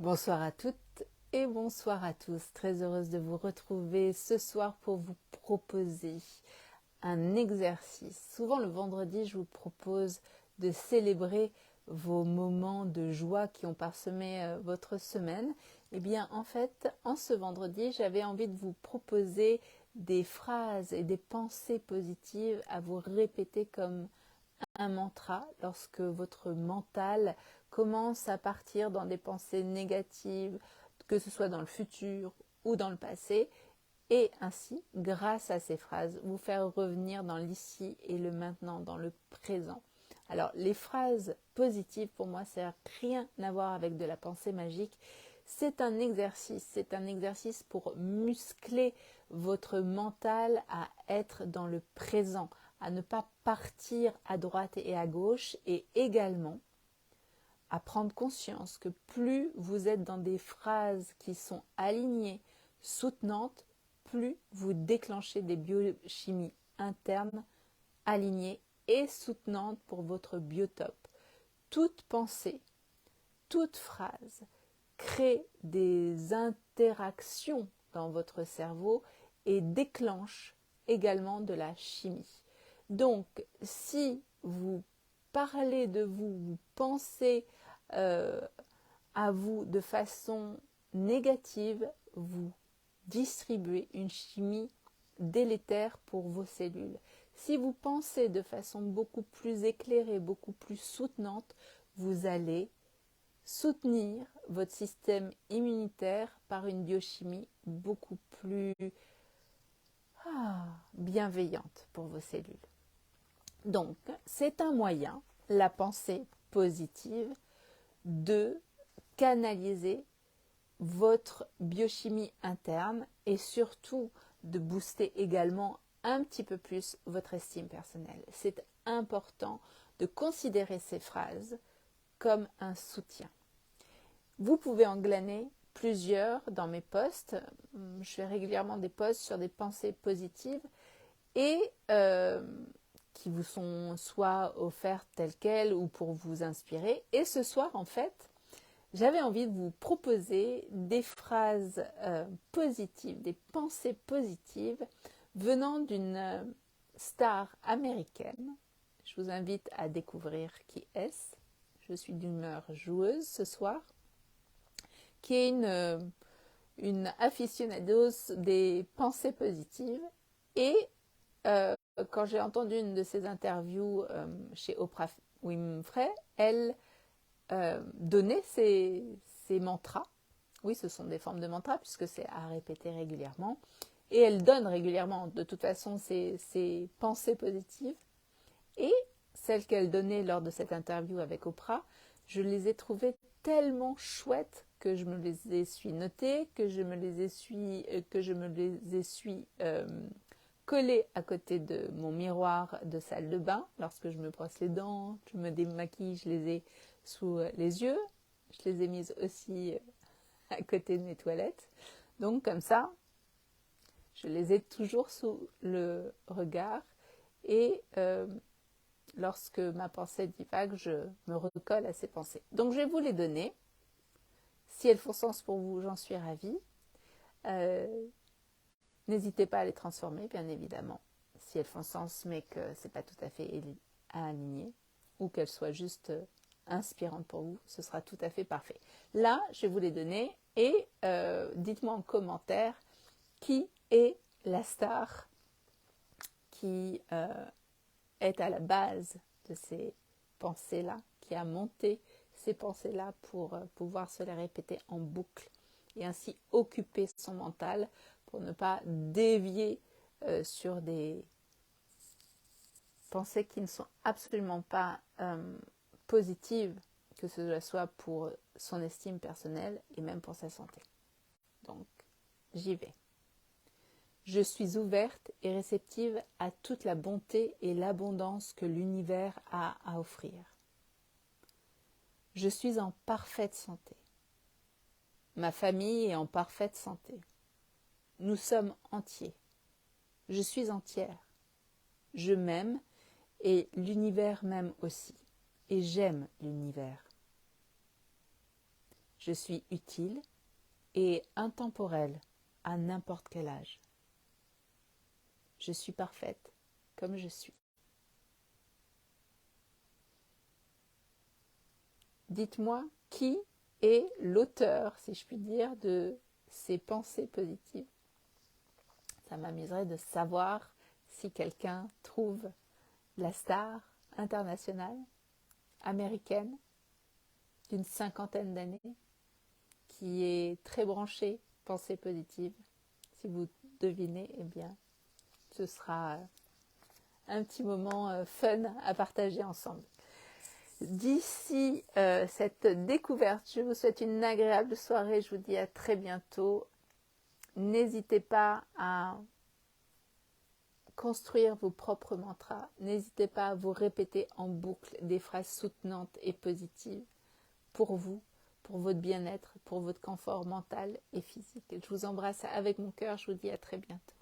Bonsoir à toutes et bonsoir à tous. Très heureuse de vous retrouver ce soir pour vous proposer un exercice. Souvent le vendredi, je vous propose de célébrer vos moments de joie qui ont parsemé votre semaine. Eh bien, en fait, en ce vendredi, j'avais envie de vous proposer des phrases et des pensées positives à vous répéter comme un mantra lorsque votre mental commence à partir dans des pensées négatives, que ce soit dans le futur ou dans le passé, et ainsi, grâce à ces phrases, vous faire revenir dans l'ici et le maintenant, dans le présent. Alors, les phrases positives, pour moi, ça n'a rien à voir avec de la pensée magique. C'est un exercice pour muscler votre mental à être dans le présent, à ne pas partir à droite et à gauche, et également à prendre conscience que plus vous êtes dans des phrases qui sont alignées, soutenantes, plus vous déclenchez des biochimies internes alignées et soutenantes pour votre biotope. Toute pensée, toute phrase crée des interactions dans votre cerveau et déclenche également de la chimie. Donc, si vous parlez de vous, vous pensez à vous de façon négative, vous distribuez une chimie délétère pour vos cellules. Si vous pensez de façon beaucoup plus éclairée, beaucoup plus soutenante, vous allez soutenir votre système immunitaire par une biochimie beaucoup plus bienveillante pour vos cellules. Donc, c'est un moyen, la pensée positive, de canaliser votre biochimie interne et surtout de booster également un petit peu plus votre estime personnelle. C'est important de considérer ces phrases comme un soutien. Vous pouvez en glaner plusieurs dans mes posts. Je fais régulièrement des posts sur des pensées positives et qui vous sont soit offertes telles quelles ou pour vous inspirer. Et ce soir, en fait, j'avais envie de vous proposer des phrases positives, des pensées positives venant d'une star américaine. Je vous invite à découvrir qui est-ce. Je suis d'humeur joueuse ce soir, qui est une aficionados des pensées positives. Et quand j'ai entendu une de ses interviews chez Oprah Winfrey, elle donnait ses mantras. Oui, ce sont des formes de mantras puisque c'est à répéter régulièrement. Et elle donne régulièrement, de toute façon, ses pensées positives. Et celles qu'elle donnait lors de cette interview avec Oprah, je les ai trouvées tellement chouettes que je me les suis notées, que je me les suis collées à côté de mon miroir de salle de bain. Lorsque je me brosse les dents, je me démaquille, je les ai sous les yeux. Je les ai mises aussi à côté de mes toilettes. Donc comme ça, je les ai toujours sous le regard et lorsque ma pensée divague, je me recolle à ces pensées. Donc je vais vous les donner. Si elles font sens pour vous, j'en suis ravie. N'hésitez pas à les transformer, bien évidemment, si elles font sens, mais que ce n'est pas tout à fait aligné, ou qu'elles soient juste inspirantes pour vous, ce sera tout à fait parfait. Là, je vais vous les donner et dites-moi en commentaire qui est la star qui est à la base de ces pensées-là, qui a monté ces pensées-là pour pouvoir se les répéter en boucle et ainsi occuper son mental pour ne pas dévier sur des pensées qui ne sont absolument pas positives, que ce soit pour son estime personnelle et même pour sa santé. Donc, j'y vais. Je suis ouverte et réceptive à toute la bonté et l'abondance que l'univers a à offrir. Je suis en parfaite santé. Ma famille est en parfaite santé. Nous sommes entiers. Je suis entière. Je m'aime et l'univers m'aime aussi. Et j'aime l'univers. Je suis utile et intemporelle à n'importe quel âge. Je suis parfaite comme je suis. Dites-moi qui est l'auteur, si je puis dire, de ces pensées positives. Ça m'amuserait de savoir si quelqu'un trouve la star internationale, américaine, d'une 50aine d'années, qui est très branchée pensée positive. Si vous devinez, eh bien, ce sera un petit moment fun à partager ensemble. D'ici cette découverte, je vous souhaite une agréable soirée. Je vous dis à très bientôt. N'hésitez pas à construire vos propres mantras. N'hésitez pas à vous répéter en boucle des phrases soutenantes et positives pour vous, pour votre bien-être, pour votre confort mental et physique. Je vous embrasse avec mon cœur. Je vous dis à très bientôt.